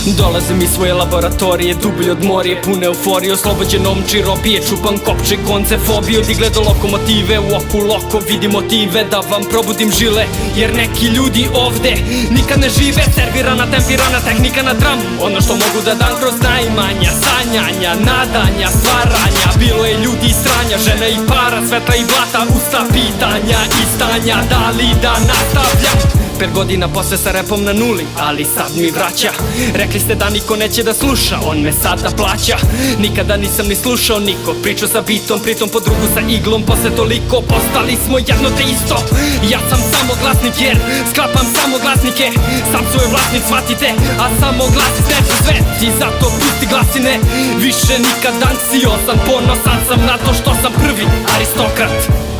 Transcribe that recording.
Dolazim iz svoje laboratorije, dublje od morije, pune euforije, oslobođen omči robije, čupan kopče, konce, fobije, odigle do lokomotive, u oku loko vidim motive, da vam probudim žile, jer neki ljudi ovde nikad ne žive. Servirana, tempirana, tehnika na drum, ono što mogu da dam kroz najmanja sanjanja, nadanja, stvaranja. Bilo je ljudi i stranja, žene i para, svetla i blata, usta pitanja i stanja, da li da nastavljam? 5 godina posle sa repom na nuli, ali sad mi vraća. Rekli ste da niko neće da sluša, on me sada plaća. Nikada nisam ni slušao niko, pričao sa bitom, pritom po drugu sa iglom. Posle toliko postali smo jedno te isto. Ja sam samo glasnik jer sklapam samo glasnike. Sam svoj vlasnik shvatite, a samo glas steče svet. I zato pusti glasine, više nikad anksiosan, ponosan sam na to što sam prvi aristokrat.